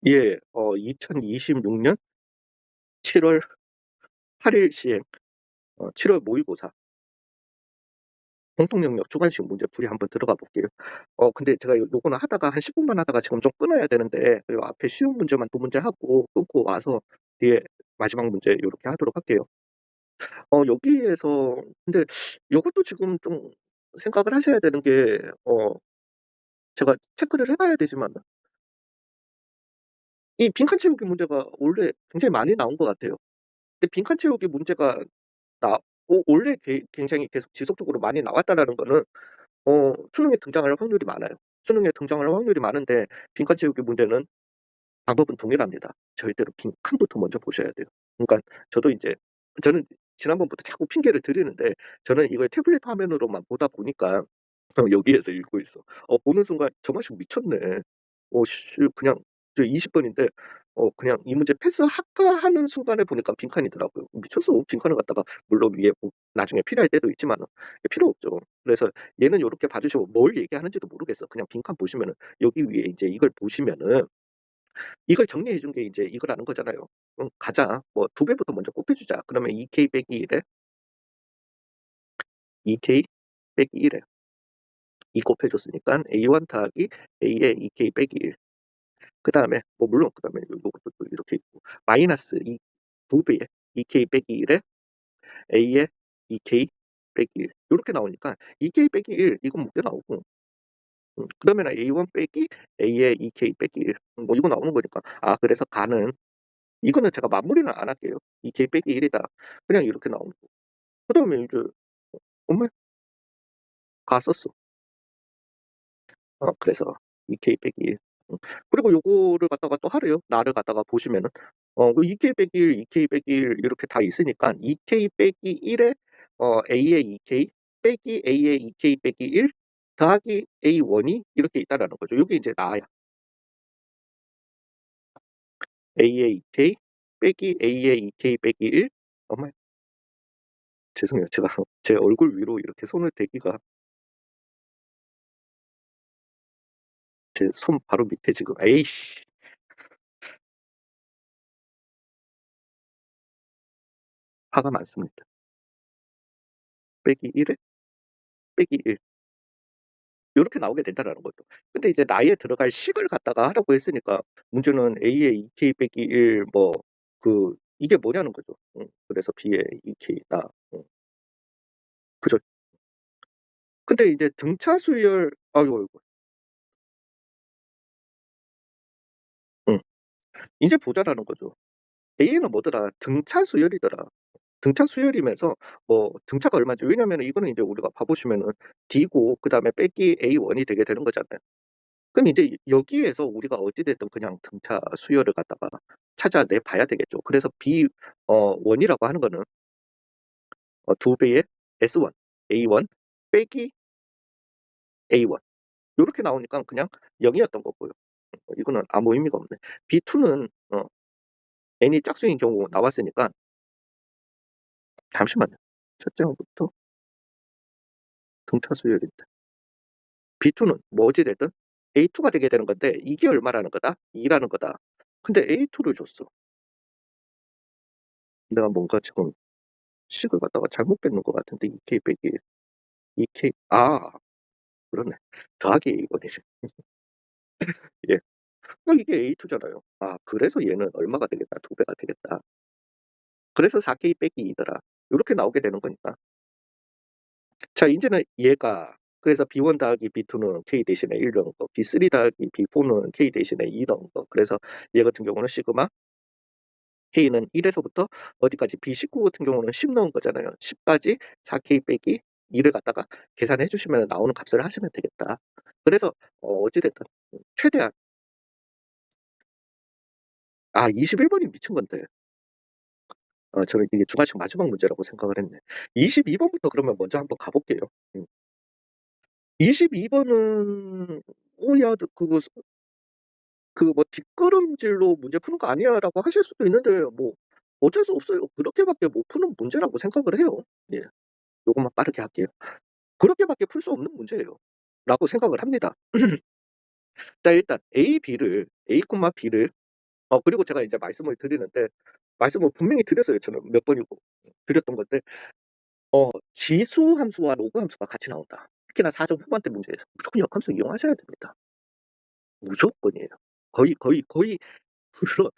예. 2026년 7월 8일 시행 7월 모의고사 공통 영역 주관식 문제 풀이 한번 들어가 볼게요. 근데 제가 요거는 하다가 한 10 분만 하다가 지금 좀 끊어야 되는데 요 앞에 쉬운 문제만 2 문제 하고 끊고 와서 뒤에 마지막 문제 요렇게 하도록 할게요. 여기에서 근데 요것도 지금 좀 생각을 하셔야 되는 게 제가 체크를 해 봐야 되지만 이 빈칸 채우기 문제가 원래 굉장히 많이 나온 것 같아요. 근데 빈칸 채우기 문제가 나 원래 굉장히 계속 지속적으로 많이 나왔다라는 거는 수능에 등장할 확률이 많아요. 수능에 등장할 확률이 많은데 빈칸 채우기 문제는 방법은 동일합니다. 절대로 빈칸부터 먼저 보셔야 돼요. 그러니까 저는 지난번부터 자꾸 핑계를 드리는데 저는 이걸 태블릿 화면으로만 보다 보니까 여기에서 읽고 있어. 보는 순간 '저 자식 미쳤네. 씨 그냥 저 20 번인데 그냥 이 문제 패스할까 하는 순간에 보니까 빈칸이더라고요. 미쳤어. 빈칸을 갖다가 물론 위에 나중에 필요할 때도 있지만은 필요 없죠. 그래서 얘는 요렇게 봐 주시고 뭘 얘기하는지도 모르겠어. 그냥 빈칸 보시면은 여기 위에 인제 이걸 보시면은 이걸 정리해 준 게 인제 이거라는 거잖아요. 가자. 뭐 2 배부터 먼저 곱해 주자. 그러면 2K 빼기 1에 2K 빼기 1에 2 곱해 줬으니깐 A1 더하기 A의 2K 빼기 1. 그다음에 뭐 물론 그다음에 요것도 또 이렇게 있고 마이너스 2 배의 2K 빼기 1에 A의 2K 빼기 1 요렇게 나오니까 2K 빼기 1 이건 못 돼 나오고 그다음에는 A1 빼기 A의 2K 빼기 1 뭐 이거 나오는 거니까 그래서 가는 이거는 제가 마무리는 안 할게요. 2K 빼기 1 이다. 그냥 이렇게 나오는 거. 그다음에 인제 엄마 가 썼어. 그래서 2K 빼기 1. 그리고 요거를 갖다가 또 하래요. 나를 갖다가 보시면은 그 2K 빼기 1, 2K 빼기 1 이렇게 다 있으니까 2K 빼기 1에 A의 2K 빼기 A의 2K 빼기 1 더하기 A1이 이렇게 있다라는 거죠. 요게 인제 나야. A의 2K 빼기 A의 2K 빼기 1 엄마 죄송해요. 제가 제 얼굴 위로 이렇게 손을 대기가 제 손 바로 밑에 지금 에이씨 화가 많습니다. 빼기 1에 빼기 1 요렇게 나오게 된다라는 거죠. 근데 이제 나에 들어갈 식을 갖다가 하라고 했으니까 문제는 A의 2K 빼기 1 뭐 이게 뭐냐는 거죠. 그래서 B의 2K 나 그죠. 근데 이제 등차 수열 아이고, 아이고. 응. 인제 보자라는 거죠. A는 뭐더라 등차 수열이더라. 등차 수열이면서 뭐 등차가 얼마인지 왜냐면은 이거는 인제 우리가 봐 보시면은 D고 그다음에 빼기 A1이 되게 되는 거잖아요. 그럼 이제 여기에서 우리가 어찌 됐든 그냥 등차 수열을 갖다가 찾아내 봐야 되겠죠. 그래서 B 1 이라고 하는 거는 2 배의 S1, A1 빼기 A1 요렇게 나오니까 그냥 0 이었던 거고요. 이거는 아무 의미가 없네. B2는 n이 짝수인 경우 나왔으니까 잠시만요. 첫째 항부터 등차 수열인데 B2는 뭐 어찌 됐든 A2가 되게 되는 건데 이게 얼마라는 거다? 2 라는 거다. 근데 A2를 줬어. 내가 뭔가 지금 식을 갖다가 잘못 뺐는 것 같은데 2K 빼기 2K 그러네. 더하기 A1이지. 예. 이게 A2 잖아요. 그래서 얘는 얼마가 되겠다. 2 배가 되겠다. 그래서 4K 빼기 2더라. 요렇게 나오게 되는 거니까. 자 인제는 얘가 그래서 B1 더하기 B2는 K 대신에 1 넣은 거, B3 더하기 B4는 K 대신에 2 넣은 거. 그래서 얘 같은 경우는 시그마 K는 1 에서부터 어디까지 B19 같은 경우는 10 넣은 거잖아요. 10 까지 4K 빼기 2를 갖다가 계산해 주시면 나오는 값을 하시면 되겠다. 그래서 어찌 됐든 최대한 21 번이 미친 건데 저는 이게 주관식 마지막 문제라고 생각을 했네. 22 번부터 그러면 먼저 한번 가 볼게요. 음. 22 번은 야 너 뭐 "뒷걸음질로 문제 푸는 거 아니야."라고 하실 수도 있는데 뭐 어쩔 수 없어요. 그렇게밖에 못 푸는 문제라고 생각을 해요. 예. 요것만 빠르게 할게요. 그렇게밖에 풀 수 없는 문제예요. 라고 생각을 합니다. 자 일단 A, B를 A, B를 그리고 제가 이제 말씀을 드리는데 말씀을 분명히 드렸어요. 저는 몇 번이고 드렸던 건데 지수 함수와 로그 함수가 같이 나온다. 특히나 4점 후반대 문제에서 무조건 역함수 이용하셔야 됩니다. 무조건이에요. 거의 물론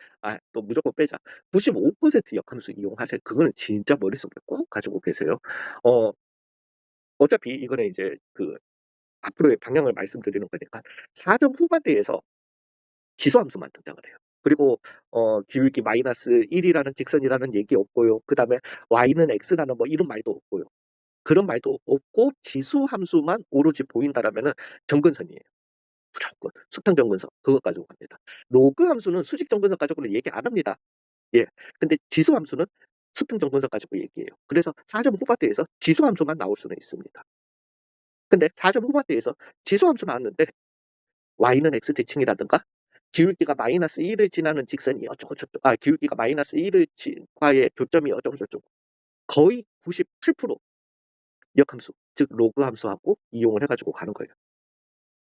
또 무조건 빼자. 95% 역함수 이용하세요. 그거는 진짜 머릿속에 꼭 가지고 계세요. 어 어차피 이거는 이제 앞으로의 방향을 말씀드리는 거니까 4점 후반대에서 지수함수만 등장을 해요. 그리고 기울기 -1이라는 직선이라는 얘기 없고요. 그다음에 y는 x라는 뭐 이런 말도 없고요. 그런 말도 없고 지수 함수만 오로지 보인다라면은 정근선이에요. 무조건 수평 정근선 그것 가지고 갑니다. 로그 함수는 수직 정근선 가지고는 얘기 안 합니다. 예. 근데 지수 함수는 수평 정근선 가지고 얘기해요. 그래서 4점 후반대에서 지수 함수만 나올 수는 있습니다. 근데 4점 후반대에서 지수 함수 나왔는데 y는 x 대칭이라든가 기울기가 -1을 지나는 직선이 어쩌고저쩌고 기울기가 -1을 과의 교점이 어쩌고저쩌고 거의 98% 역함수 즉 로그 함수하고 이용을 해가지고 가는 거예요.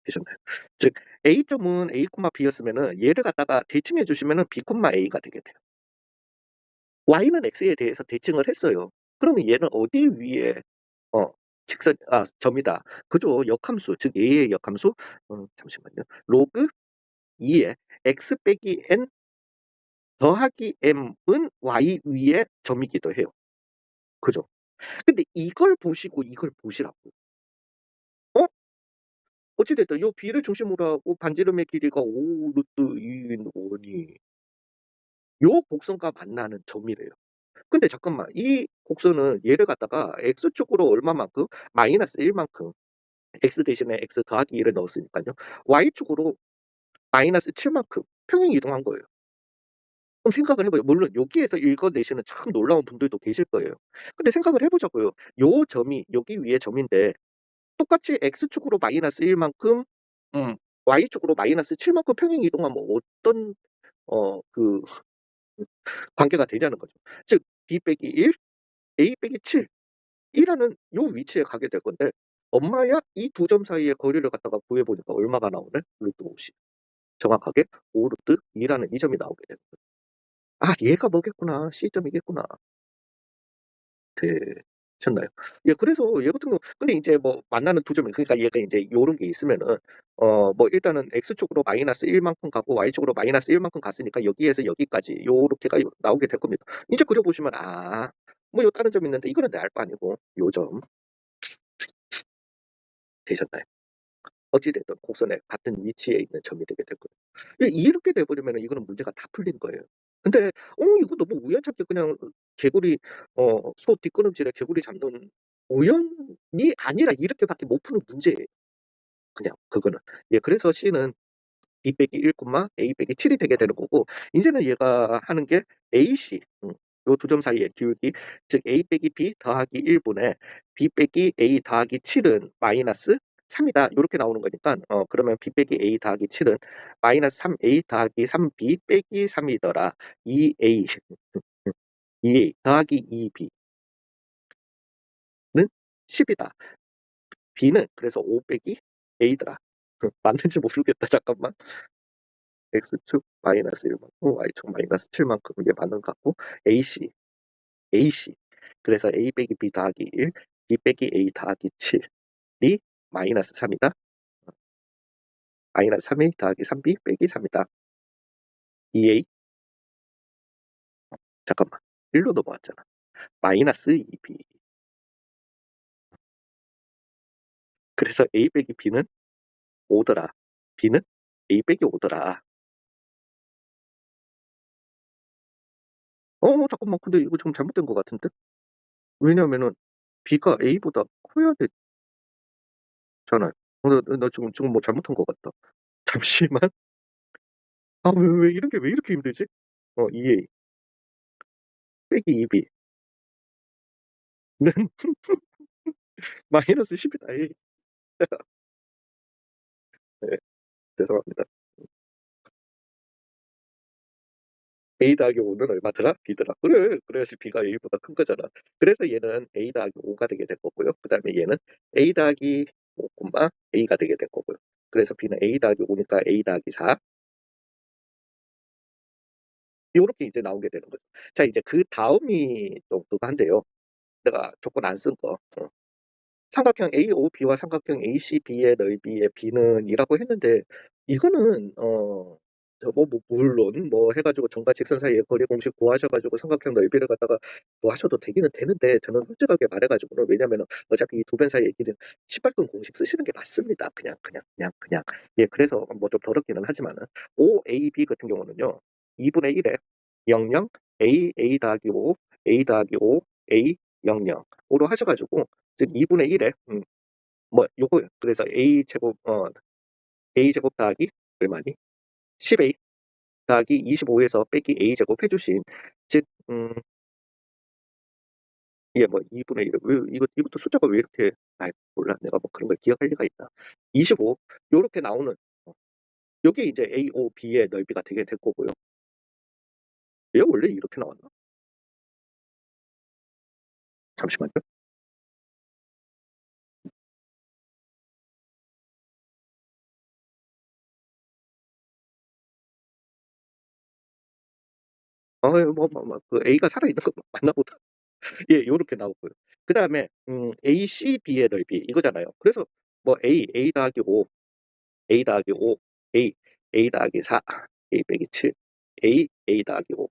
되셨나요? 즉 A점은 A, B였으면은 얘를 갖다가 대칭해 주시면은 B, A가 되게 돼요. Y는 X에 대해서 대칭을 했어요. 그러면 얘는 어디 위에 어 점이다. 그죠? 역함수 즉 A의 역함수 잠시만요. 로그 2에 X 빼기 N 더하기 M은 Y 위의 점이기도 해요. 그죠? 근데 이걸 보시고 이걸 보시라고. 어? 어찌 됐든 요 B를 중심으로 하고 반지름의 길이가 5 루트 2인 원이 요 곡선과 만나는 점이래요. 근데 잠깐만 이 곡선은 얘를 갖다가 x축으로 얼마만큼 -1 만큼 x 대신에 x 더하기 1을 넣었으니까요. y축으로 -7 만큼 평행 이동한 거예요. 그럼 생각을 해봐요. 물론 여기에서 읽어내시는 참 놀라운 분들도 계실 거예요. 근데 생각을 해보자고요. 요 점이 여기 위에 점인데 똑같이 x축으로 -1 만큼 y축으로 -7 만큼 평행 이동하면 어떤 그 관계가 되냐는 거죠. 즉 b 빼기 1, a 빼기 7 이라는 요 위치에 가게 될 건데 엄마야 이 두 점 사이의 거리를 갖다가 구해 보니까 얼마가 나오네? 루트 50. 정확하게 5 루트 2라는 이 점이 나오게 되는 거예요. 얘가 뭐겠구나. C점이겠구나. 되셨나요? 예, 그래서 얘 같은 경우 근데 인제 뭐 만나는 두 점이 그러니까 얘가 인제 요런 게 있으면은 뭐 일단은 x축으로 -1 만큼 가고 y축으로 -1 만큼 갔으니까 여기에서 여기까지 요렇게가 나오게 될 겁니다. 인제 그려 보시면 뭐 요 다른 점이 있는데 이거는 내 알 바 아니고 요 점 되셨나요? 어찌 됐든 곡선의 같은 위치에 있는 점이 되게 될 거예요. 이렇게 돼 버리면은 이거는 문제가 다 풀린 거예요. 근데 이거 너무 우연찮게 그냥 개구리 소 뒷걸음질에 개구리 잡는 우연이 아니라 이렇게밖에 못 푸는 문제예요. 그냥 그거는. 예, 그래서 C는 B 빼기 1 A 빼기 7이 되게 되는 거고 인제는 얘가 하는 게 AC 요 두 점 사이의 기울기 즉 A 빼기 B 더하기 1 분의 B 빼기 A 더하기 7은 -3 이다. 요렇게 나오는 거니까 그러면 B 빼기 A 더하기 7은 -3A 더하기 3B 빼기 3 이더라. 2A 2A 더하기 2B는 10 이다. B는 그래서 5 빼기 A더라. 맞는지 모르겠다. 잠깐만. X축 -1 만큼 Y축 -7 만큼 이게 맞는 것 같고 AC 그래서 A 빼기 B 더하기 1 B 빼기 A 더하기 7이 -3 이다. -3A 더하기 3B 빼기 3 이다. 2A 잠깐만 1로 넘어왔잖아. -2B 그래서 A 빼기 B는 5더라. B는 A 빼기 5더라. 잠깐만 근데 이거 좀 잘못된 것 같은데? 왜냐면은 B가 A보다 커야 되잖아요. 나 지금 뭐 잘못한 것 같다. 잠시만. 왜 이렇게 힘들지? 2A 빼기 2B는 -10이다. 에이. 네, 죄송합니다. A 더하기 5는 얼마더라? B더라. 그래. 그래야지 B가 A보다 큰 거잖아. 그래서 얘는 A 더하기 5가 되게 될 거고요. 그다음에 얘는 A 더하기 5 A가 되게 될 거고요. 그래서 B는 A 더하기 5니까 A 더하기 4 요렇게 이제 나오게 되는 거죠. 자 이제 그다음이 좀 그거 한데요. 내가 조건 안 쓴 거. 삼각형 AOB와 삼각형 ACB의 넓이의 B는 이라고 했는데 이거는 물론 뭐 해 가지고 점과 직선 사이의 거리 공식 구하셔 가지고 삼각형 넓이를 갖다가 뭐 하셔도 되기는 되는데 저는 솔직하게 말해 가지고는 왜냐면은 어차피 이 두 변 사이의 길이는 시발돈 공식 쓰시는 게 맞습니다. 그냥. 예 그래서 뭐 좀 더럽기는 하지만은 OAB 같은 경우는요. 2분의 1에 00 A 더하기 5 A 더하기 5 A 00 으로 하셔 가지고 즉 2분의 1에 뭐 요거 그래서 A 제곱 더하기 얼마니? 10A 더하기 25에서 빼기 A 제곱 해 주신 즉 이게 뭐 2분의 1을 왜 이것도 숫자가 왜 이렇게 아이 몰라. 내가 뭐 그런 걸 기억할 리가 있나. 25 요렇게 나오는 요게 이제 AOB의 넓이가 되게 될 거고요. 얘가 원래 이렇게 나왔나? 잠시만요. 그 A가 살아있는 거 맞나 보다. 예 요렇게 나오고요. 그다음에 ACB의 넓이 이거잖아요. 그래서 뭐 A 더하기 5 A 더하기 5 A 더하기 4 A 빼기 7 A 더하기 5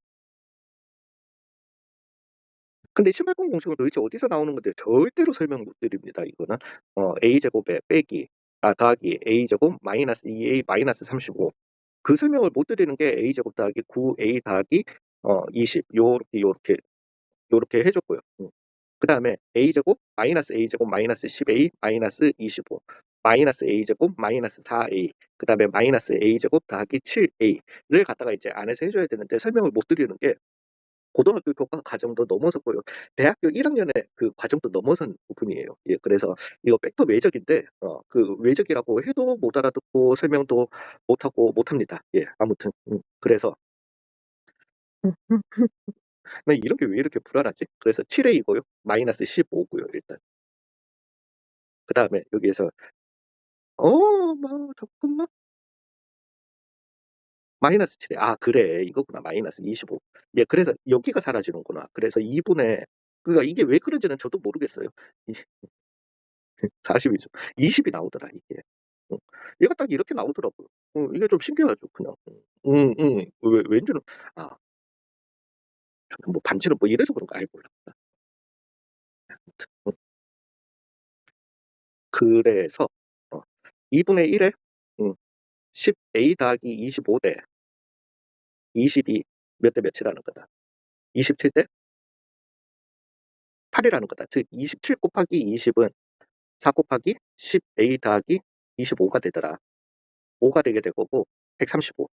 근데 심할분 공식은 도대체 어디서 나오는 건데 절대로 설명 못 드립니다. 이거는 A제곱에 빼기 더하기 A제곱 마이너스 2A 마이너스 35 그 설명을 못 드리는 게 A제곱 더하기 9A 더하기 20 요렇게 해 줬고요. 그다음에 A제곱 마이너스 A제곱 마이너스 10A 마이너스 25 마이너스 A제곱 마이너스 4A 그다음에 마이너스 A제곱 더하기 7A를 갖다가 이제 안에서 해 줘야 되는데 설명을 못 드리는 게 고등학교 교과 과정도 넘어섰고요. 대학교 1학년의 그 과정도 넘어선 부분이에요. 예 그래서 이거 벡터 외적인데 그 외적이라고 해도 못 알아듣고 설명도 못합니다. 예 아무튼 그래서 나 이런 게 왜 이렇게 불안하지? 그래서 7A고요. 마이너스 15고요 일단. 그다음에 여기에서 뭐 잠깐만. 마이너스 7에 그래 이거구나. 마이너스 25. 예 그래서 여기가 사라지는구나. 그래서 2분의 그러니까 이게 왜 그런지는 저도 모르겠어요. 이 40이죠. 20이 나오더라 이게. 어. 얘가 딱 이렇게 나오더라고요. 이게 좀 신기하죠 그냥. 왜 왠지는 아 저는 뭐 반지는 뭐 이래서 그런가 아이 몰라. 음 그래서 2분의 1에 10A 더하기 25대 22 몇 대 몇이라는 거다. 27대 8이라는 거다. 즉 27 곱하기 20은 4 곱하기 10A 더하기 25가 되더라. 5가 되게 될 거고 135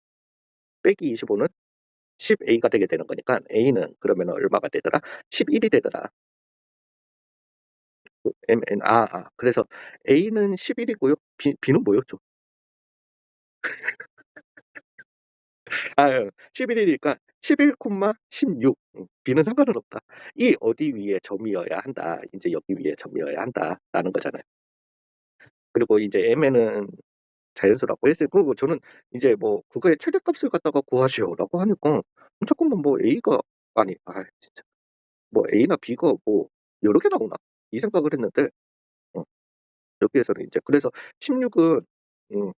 빼기 25는 10A가 되게 되는 거니까 A는 그러면 얼마가 되더라? 11이 되더라. 그래서 A는 11이고요. B는 뭐였죠? 11이니까 11, 16 B는 상관은 없다. 이 어디 위에 점이어야 한다. 인제 여기 위에 점이어야 한다라는 거잖아요. 그리고 이제 M에는 자연수라고 했어요. 그리고 저는 이제 뭐 그거의 최대값을 갖다가 구하시오라고 하니까 잠깐만 뭐 A가 아니 진짜 뭐 A나 B가 뭐 여러 개 나오나 이 생각을 했는데 어 여기에서는 인제 그래서 16은 음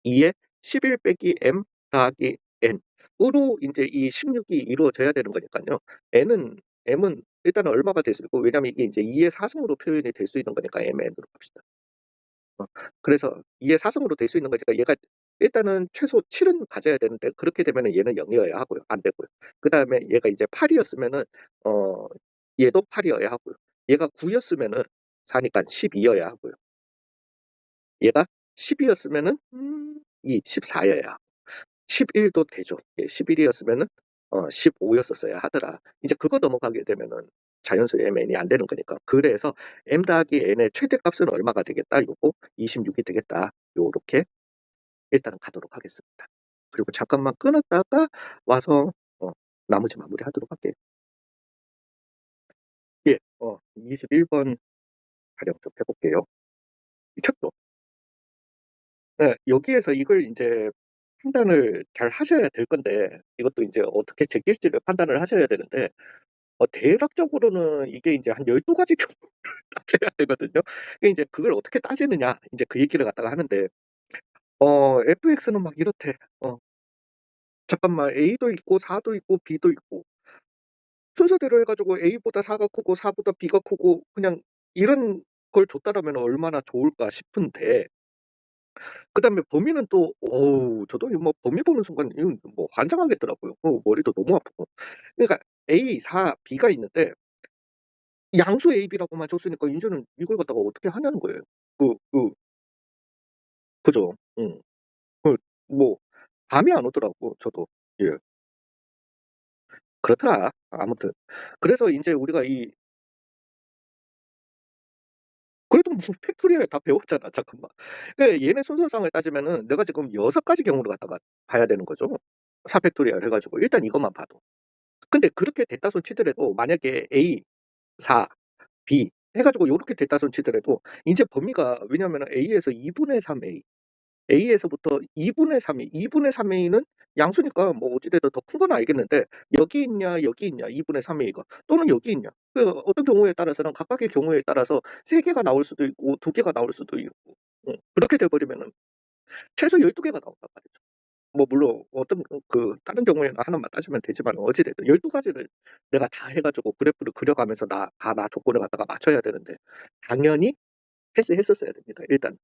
2에 11 빼기 M 더하기 N으로 인제 이 16이 이루어져야 되는 거니깐요. M은 일단은 얼마가 될 수 있고 왜냐면 이게 인제 2의 4 승으로 표현이 될 수 있는 거니까 MN으로 갑시다. 어 그래서 2의 4 승으로 될 수 있는 거니까 얘가 일단은 최소 7은 가져야 되는데 그렇게 되면은 얘는 0 이어야 하고요. 안 되고요. 그다음에 얘가 이제 8 이었으면은 어 얘도 8 이어야 하고요. 얘가 9 였으면은 4 니깐 12 이어야 하고요. 얘가 10 이었으면은 14 여야 11도 되죠. 예 11 이었으면은 15 였었어야 하더라. 이제 그거 넘어가게 되면은 자연수 MN이 안 되는 거니까. 그래서 M 더하기 N의 최대값은 얼마가 되겠다. 요거 26이 되겠다. 요렇게 일단은 가도록 하겠습니다. 그리고 잠깐만 끊었다가 와서 나머지 마무리하도록 할게요. 예. 21번 가령 좀 해 볼게요. 미쳤죠? 네. 여기에서 이걸 인제 판단을 잘 하셔야 될 건데 이것도 인제 어떻게 제낄지를 판단을 하셔야 되는데 대략적으로는 이게 인제 한 12 가지 경우를 따져야 되거든요. 근데 인제 그걸 어떻게 따지느냐 인제 그 얘기를 갖다가 하는데 FX는 막 이렇대. 잠깐만 A도 있고 4도 있고 B도 있고 순서대로 해 가지고 A보다 4가 크고 4보다 B가 크고 그냥 이런 걸 줬다라면 얼마나 좋을까 싶은데 그다음에 범위는 또 저도 이 뭐 범위 보는 순간 이건 뭐 환장하겠더라고요. 머리도 너무 아프고. 그러니까 A, 4, B가 있는데 양수 A, B라고만 줬으니까 인제는 이걸 갖다가 어떻게 하냐는 거예요. 그죠. 그 뭐 감이 안 오더라고 저도. 예. 그렇더라. 아무튼. 그래서 인제 우리가 그래도 무슨 팩토리얼 다 배웠잖아. 잠깐만. 얘네 순서상을 따지면은 내가 지금 6 가지 경우를 갖다가 봐야 되는 거죠. 4 팩토리얼 해 가지고 일단 이것만 봐도. 근데 그렇게 됐다손 치더라도 만약에 A, 4, B 해 가지고 요렇게 됐다손 치더라도 인제 범위가 왜냐면은 A에서 2분의 3 A, A에서부터 2분의 3 A, 2분의 3 A는 양수니까 뭐 어찌 됐든 더 큰 건 알겠는데 여기 있냐 여기 있냐 2분의 3 A가 또는 여기 있냐. 어떤 경우에 따라서는 각각의 경우에 따라서 3 개가 나올 수도 있고 2 개가 나올 수도 있고 그렇게 돼 버리면은 최소 12 개가 나온단 말이죠. 뭐 물론 어떤 다른 경우에는 하나만 따지면 되지만 어찌 됐든 12 가지를 내가 다 해 가지고 그래프를 그려 가면서 나 조건을 갖다가 맞춰야 되는데 당연히 패스했었어야 됩니다 일단.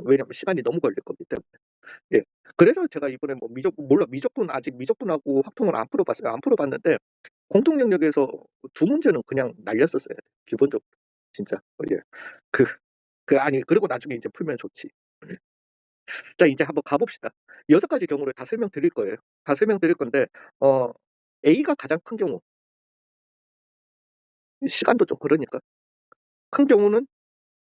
왜냐면 시간이 너무 걸릴 거기 때문에. 예. 그래서 제가 이번에 뭐 미적분 아직 미적분하고 확통을 안 풀어 봤어요. 안 풀어 봤는데 공통 영역에서 2 문제는 그냥 날렸었어야 돼요 기본적으로. 진짜. 예. 그 아니 그리고 나중에 인제 풀면 좋지. 자 인제 한번 가 봅시다. 6 가지 경우를 다 설명드릴 거예요. 다 설명드릴 건데 어 A가 가장 큰 경우 시간도 좀 그러니까 큰 경우는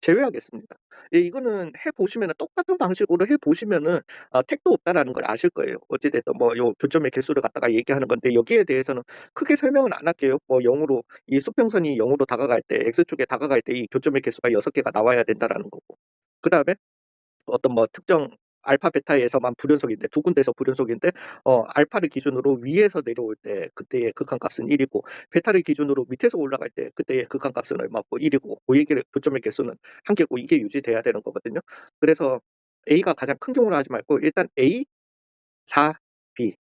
제외하겠습니다. 예 이거는 해 보시면은 똑같은 방식으로 해 보시면은 택도 없다라는 걸 아실 거예요. 어찌 됐든 뭐 요 교점의 개수를 갖다가 얘기하는 건데 여기에 대해서는 크게 설명은 안 할게요. 뭐 0 으로 이 수평선이 0 으로 다가갈 때 x축에 다가갈 때 이 교점의 개수가 6 개가 나와야 된다라는 거고. 그다음에 어떤 뭐 특정 알파 베타에서만 불연속인데 두 군데에서 불연속인데 알파를 기준으로 위에서 내려올 때 그때의 극한값은 1 이고 베타를 기준으로 밑에서 올라갈 때 그때의 극한값은 얼마고 1 이고 고 얘기를 교점의 개수는 1 개고 이게 유지돼야 되는 거거든요. 그래서 A가 가장 큰 경우로 하지 말고 일단 A, 4, B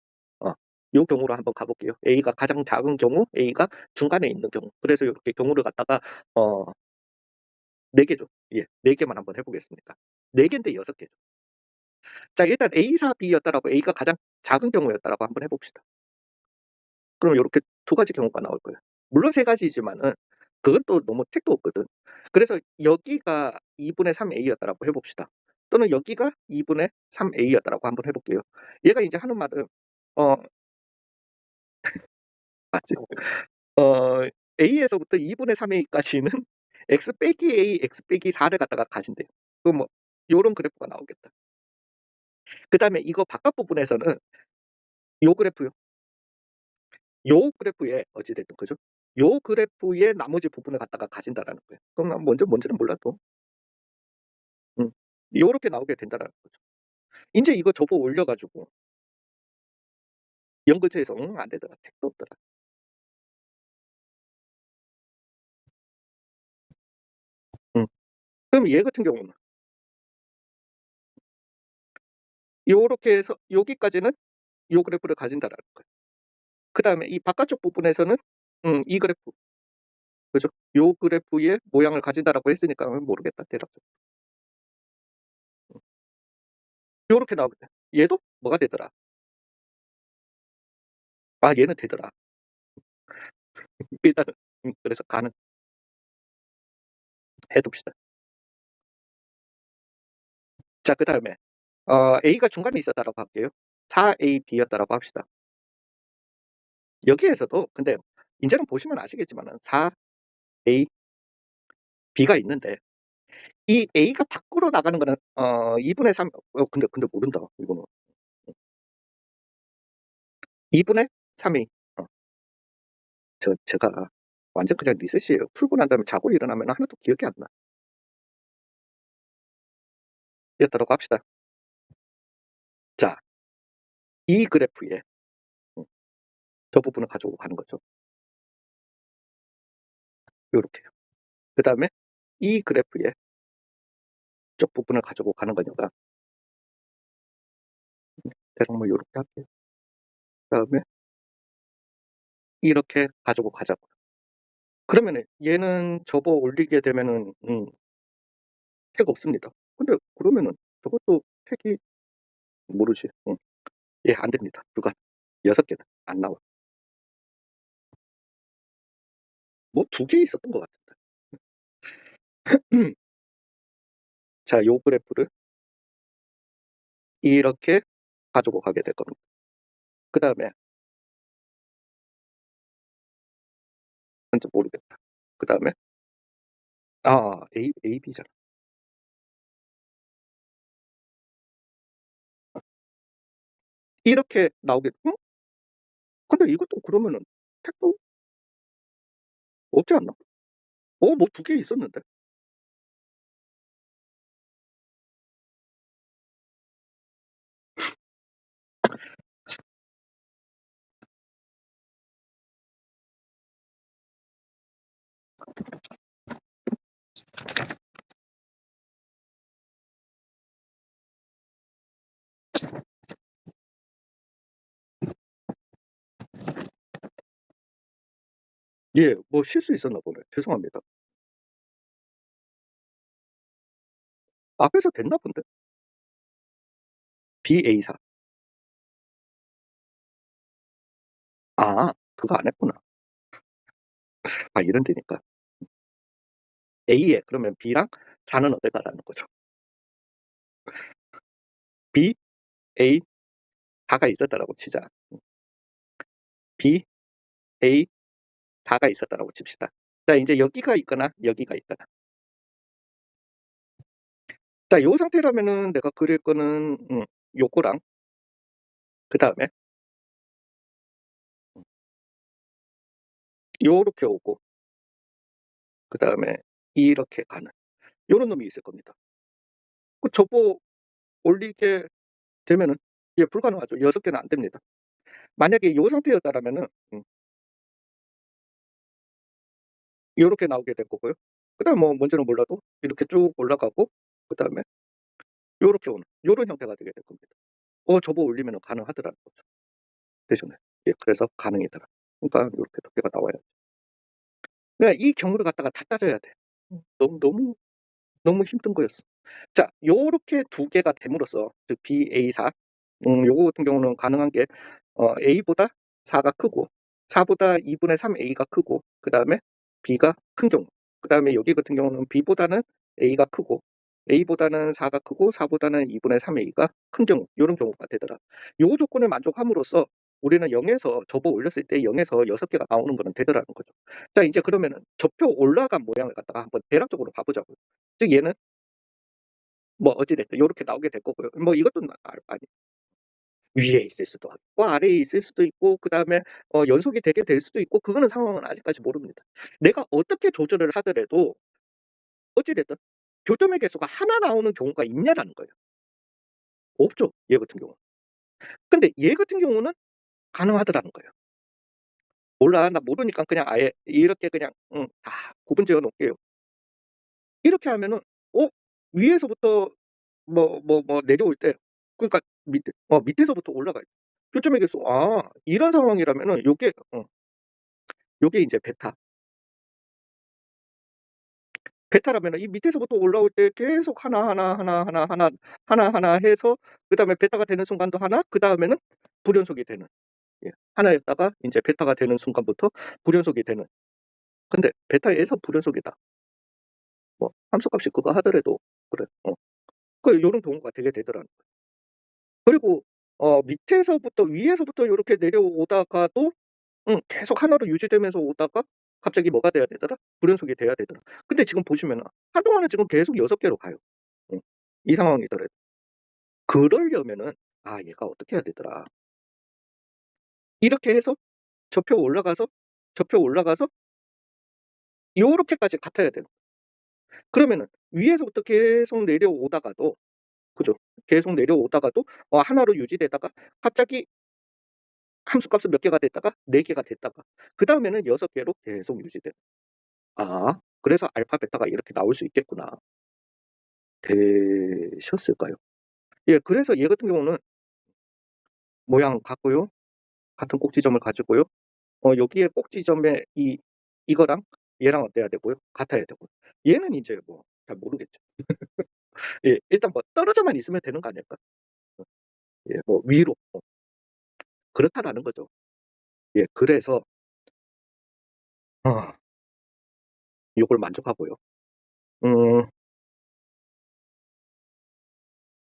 요 경우로 한번 가 볼게요. A가 가장 작은 경우, A가 중간에 있는 경우. 그래서 요렇게 경우를 갖다가 어 4 개죠. 예. 4 개만 한번 해 보겠습니다. 4 개인데 6 개죠. 자 일단 A4 B였다라고 A가 가장 작은 경우였다라고 한번 해 봅시다. 그럼 요렇게 2 가지 경우가 나올 거예요. 물론 3 가지지만은 그건 또 너무 택도 없거든. 그래서 여기가 2분의 3 A였다라고 해 봅시다. 또는 여기가 2분의 3 A였다라고 한번 해 볼게요. 얘가 인제 하는 말은 어 맞지. 어 A에서부터 2분의 3 A까지는 x 빼기 A, x 빼기 4를 갖다가 가진대요. 그럼 뭐 요런 그래프가 나오겠다. 그다음에 이거 바깥 부분에서는 요 그래프요. 요 그래프에 어찌 됐든 그죠? 요 그래프의 나머지 부분을 갖다가 가진다라는 거예요. 그럼 난 뭔지는 몰라도 음 요렇게 나오게 된다라는 거죠. 인제 이거 접어 올려 가지고 0 근처에서 안 되더라. 택도 없더라. 음. 그럼 얘 같은 경우는 요렇게 해서 여기까지는 요 그래프를 가진다라는 거예요. 그다음에 이 바깥쪽 부분에서는 이 그래프 그죠? 요 그래프의 모양을 가진다라고 했으니까 모르겠다 대략적으로. 요렇게 나오거든. 얘도 뭐가 되더라? 얘는 되더라. 일단은 그래서 가는 해 둡시다. 자 그다음에 A가 중간에 있었다라고 할게요. 4AB였다라고 합시다. 여기에서도 근데 인제는 보시면 아시겠지만은 4AB가 있는데 이 A가 밖으로 나가는 거는 2분의 3 근데 모른다 이거는. 2분의 3A 제가 완전 그냥 리셋이에요. 풀고 난 다음에 자고 일어나면 하나도 기억이 안 나. 였다라고 합시다. 자 이 그래프에 음 저 부분을 가지고 가는 거죠. 요렇게요. 그다음에 이 그래프에 쪽 부분을 가지고 가는 거니까 대략 뭐 요렇게 할게요. 그다음에 이렇게 가지고 가자고요. 그러면은 얘는 접어 올리게 되면은 택 없습니다. 근데 그러면은 저것도 택이 모르지. 예, 안 됩니다. 불가능. 6 개는 안 나와. 뭐 2개 있었던 것 같은데. 자, 요 그래프를 이렇게 가지고 가게 될 겁니다. 그다음에 뭔지 모르겠다. 그다음에 AB잖아. 이렇게 나오게 근데 이것도 그러면은 택도 없지 않나? 뭐 2개 있었는데. 예, 뭐 실수 있었나 보네. 죄송합니다. 앞에서 됐나 본데. BA4. 그거 안 했구나. 이런 데니까. A에 그러면 B랑 4는 어떨까라는 거죠. B, A, 4가 있었다라고 치자. B, A, 4가 있었다라고 칩시다. 자, 인제 여기가 있거나 여기가 있거나. 자, 요 상태라면은 내가 그릴 거는 요거랑 그다음에 요렇게 오고 그다음에 이렇게 가는 요런 놈이 있을 겁니다. 접어 올리게 되면은 예, 불가능하죠. 6 개는 안 됩니다. 만약에 요 상태였다라면은 요렇게 나오게 될 거고요. 그다음 뭐 뭔지는 몰라도 이렇게 쭉 올라가고 그다음에 요렇게 오는 요런 형태가 되게 될 겁니다. 접어 올리면은 가능하더라는 거죠, 대신에. 예, 그래서 가능이더라. 그러니까 요렇게 두 개가 나와요. 그러니까 이 경우를 갖다가 다 따져야 돼. 너무 힘든 거였어. 자, 요렇게 두 개가 됨으로써 즉 BA4 요거 같은 경우는 가능한 게 A보다 4가 크고 4보다 2분의 3 A가 크고 그다음에 B가 큰 경우. 그다음에 여기 같은 경우는 B보다는 A가 크고 A보다는 4가 크고 4보다는 2분의 3 A가 큰 경우. 요런 경우가 되더라. 요 조건을 만족함으로써 우리는 0에서 접어 올렸을 때 0에서 6 개가 나오는 거는 되더라는 거죠. 자, 인제 그러면은 접혀 올라간 모양을 갖다가 한번 대략적으로 봐 보자고요. 즉 얘는 뭐 어찌 됐든 요렇게 나오게 될 거고요. 뭐 이것도 아니 위에 있을 수도 있고 아래에 있을 수도 있고 그다음에 연속이 되게 될 수도 있고 그거는 상황은 아직까지 모릅니다. 내가 어떻게 조절을 하더라도 어찌 됐든 교점의 개수가 하나 나오는 경우가 있냐라는 거예요. 없죠, 얘 같은 경우는. 근데 얘 같은 경우는 가능하더라는 거예요. 몰라. 나 모르니까 그냥 아예 이렇게 그냥 다 구분 지어 놓을게요. 이렇게 하면은 위에서부터 내려올 때 그러니까 밑에서부터 올라가요. 교점의 개수 이런 상황이라면은 요게 인제 베타라면은 이 밑에서부터 올라올 때 계속 하나하나 해서 그다음에 베타가 되는 순간도 하나 그다음에는 불연속이 되는 예. 하나였다가 인제 베타가 되는 순간부터 불연속이 되는. 근데 베타에서 불연속이다. 뭐 함수값이 그거 하더라도 그래. 요런 경우가 되게 되더라는 거예요. 그리고 밑에서부터 위에서부터 요렇게 내려오다가도 계속 하나로 유지되면서 오다가 갑자기 뭐가 돼야 되더라? 불연속이 돼야 되더라. 근데 지금 보시면은 한동안은 지금 계속 6 개로 가요. 음. 이 상황이더라도. 그러려면은 얘가 어떻게 해야 되더라. 이렇게 해서 접혀 올라가서, 접혀 올라가서 요렇게까지 같아야 돼요. 그러면은 위에서부터 계속 내려오다가도 그죠? 계속 내려오다가도 하나로 유지되다가 갑자기 함수 값은 몇 개가 됐다가 4 개가 됐다가 그다음에는 6 개로 계속 유지돼요. '아 그래서 알파 베타가 이렇게 나올 수 있겠구나.' 되셨을까요? 예 그래서 얘 같은 경우는 모양 같고요. 같은 꼭지점을 가지고요. 여기에 꼭지점에 이거랑 얘랑 어때야 되고요? 같아야 되고요. 얘는 인제 뭐 잘 모르겠죠. 예 일단 뭐 떨어져만 있으면 되는 거 아닐까? 어 예 뭐 위로 그렇다라는 거죠. 예 그래서 어 요걸 만족하고요. 음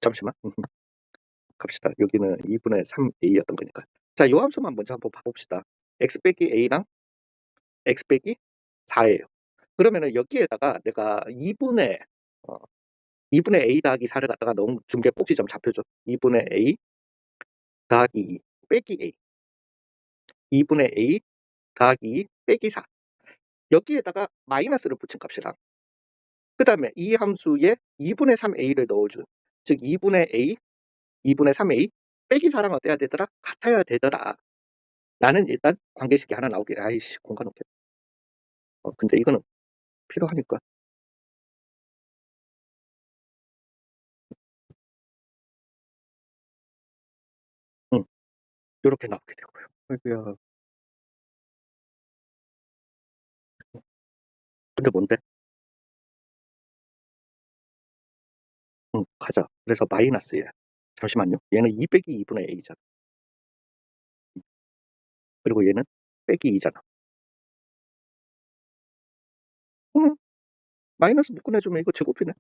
잠시만. 갑시다. 여기는 2분의 3a였던 거니까. 자 요 함수만 먼저 한번 봐 봅시다. x 빼기 a랑 x 빼기 4 예요. 그러면은 여기에다가 내가 2분의 어 2분의 a 더하기 4를 갖다가 넣은 준 게 꼭지점 좌표죠. 2분의 a 더하기 2 빼기 a 2분의 a 더하기 2 빼기 4 여기에다가 마이너스를 붙인 값이랑 그다음에 이 함수에 2분의 3a를 넣어준 즉 2분의 a 2분의 3a 빼기 4랑 어때야 되더라? 같아야 되더라. 라는 일단 관계식이 하나 나오게 아이씨 공간 없겠다. 근데 이거는 필요하니까 응 요렇게 나오게 되고요. 아이고야. 근데 뭔데? 가자. 그래서 마이너스 얘. 잠시만요. 얘는 2 빼기 2분의 a잖아. 그리고 얘는 빼기 2잖아. 음 마이너스 묶어내 주면 이거 제곱이네.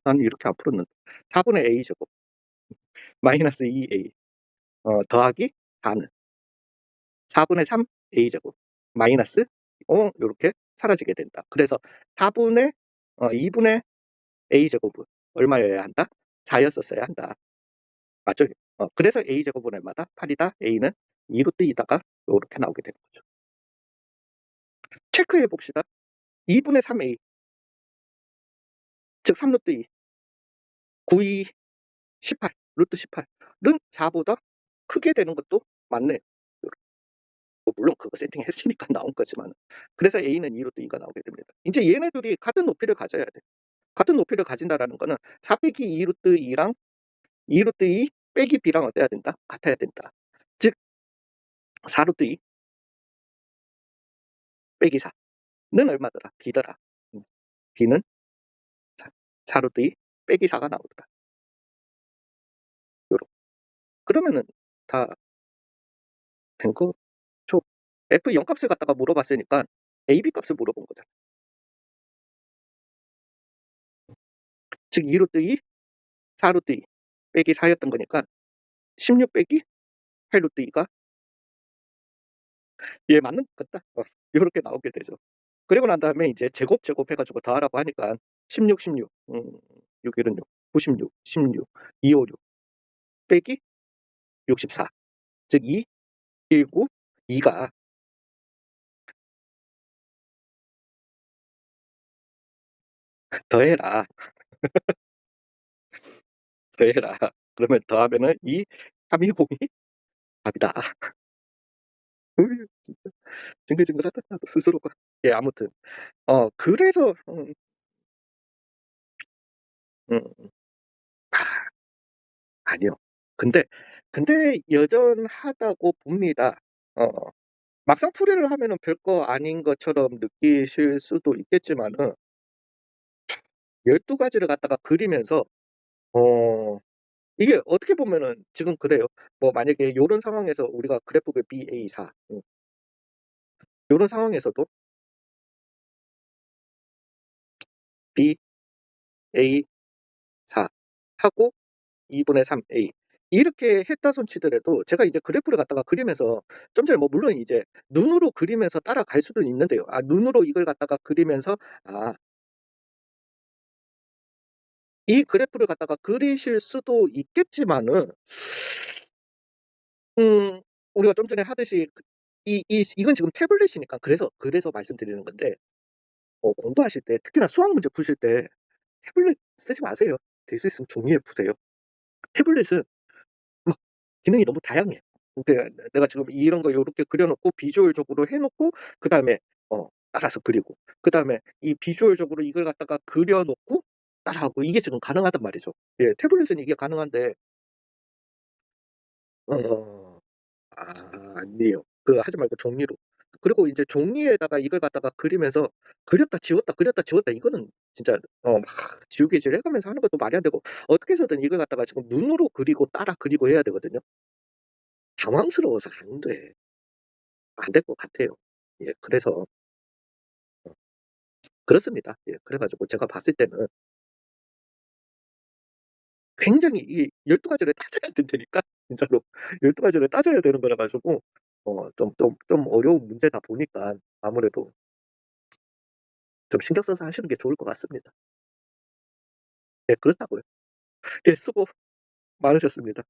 나는 이렇게 안 풀었는데. 4분의 a 제곱 마이너스 2a 더하기 4는 4분의 3 a 제곱 마이너스 요렇게 사라지게 된다. 그래서 4분의 2분의 a 제곱은 얼마여야 한다? 4 였었어야 한다. 맞죠? 그래서 a 제곱은 얼마다? 8이다. a는 2 루트 2다가 요렇게 나오게 되는 거죠. 체크해 봅시다. 2분의 3a 즉 3 루트 2 9, 2, 18 루트 18은 4보다 크게 되는 것도 맞네. 뭐 물론 그거 세팅했으니까 나온 거지만 그래서 a는 2 루트 2가 나오게 됩니다. 인제 얘네들이 같은 높이를 가져야 돼. 같은 높이를 가진다라는 거는 4 빼기 2 루트 2랑 2 루트 2 빼기 b랑 어때야 된다? 같아야 된다. 즉 4 루트 2 빼기 4는 얼마더라? b더라. b는 4 루트 2 빼기 4가 나오더라. 요렇게. 그러면은 다 된 거죠. f 0 값을 갖다가 물어봤으니까 ab 값을 물어본 거잖아. 즉 2 루트 2 4 루트 2 빼기 4 였던 거니까 16 빼기 8 루트 2가 얘 맞는 것 같다. 요렇게 나오게 되죠. 그리고 난 다음에 이제 제곱해 가지고 더하라고 하니까 16, 16 6 1은 6 96 16 256 빼기 64 즉 2 19 2가 더해라, 더해라. 그러면 더하면은 2 310이 답이다. 진짜 징글징글하다 나도 스스로가. 예 아무튼 그래서 음 아 아니요. 근데 여전하다고 봅니다. 어 막상 풀이를 하면은 별거 아닌 것처럼 느끼실 수도 있겠지만은 12 가지를 갖다가 그리면서 어 이게 어떻게 보면은 지금 그래요. 뭐 만약에 요런 상황에서 우리가 그래프를 BA4 요런 상황에서도 BA4 하고 2분의 3A 이렇게 했다 손치더라도 제가 이제 그래프를 갖다가 그리면서 좀 전에 뭐 물론 이제 눈으로 그리면서 따라갈 수도 있는데요. 눈으로 이걸 갖다가 그리면서 아 이 그래프를 갖다가 그리실 수도 있겠지만은 음 우리가 좀 전에 하듯이 이건 지금 태블릿이니까 그래서 말씀드리는 건데 공부하실 때 특히나 수학 문제 푸실 때 태블릿 쓰지 마세요. 될 수 있으면 종이에 푸세요. 태블릿은 막 기능이 너무 다양해. 네. 내가 지금 이런 거 요렇게 그려 놓고 비주얼적으로 해 놓고 그다음에 따라서 그리고 그다음에 이 비주얼적으로 이걸 갖다가 그려 놓고 따라하고 이게 지금 가능하단 말이죠. 예. 태블릿은 이게 가능한데 어 아니에요. 하지 말고 종이로. 그리고 인제 종이에다가 이걸 갖다가 그리면서 그렸다 지웠다 그렸다 지웠다 이거는 진짜 막 지우개질 해 가면서 하는 것도 말이 안 되고 어떻게 해서든 이걸 갖다가 지금 눈으로 그리고 따라 그리고 해야 되거든요. 당황스러워서 안 돼. 안 될 것 같아요. 예. 그래서 그렇습니다. 예. 그래 가지고 제가 봤을 때는 굉장히 이 12 가지를 따져야 된다니까 진짜로. 12 가지를 따져야 되는 거라 가지고 좀 어려운 문제다 보니까 아무래도 좀 신경 써서 하시는 게 좋을 것 같습니다. 예 그렇다고요. 예 수고 많으셨습니다.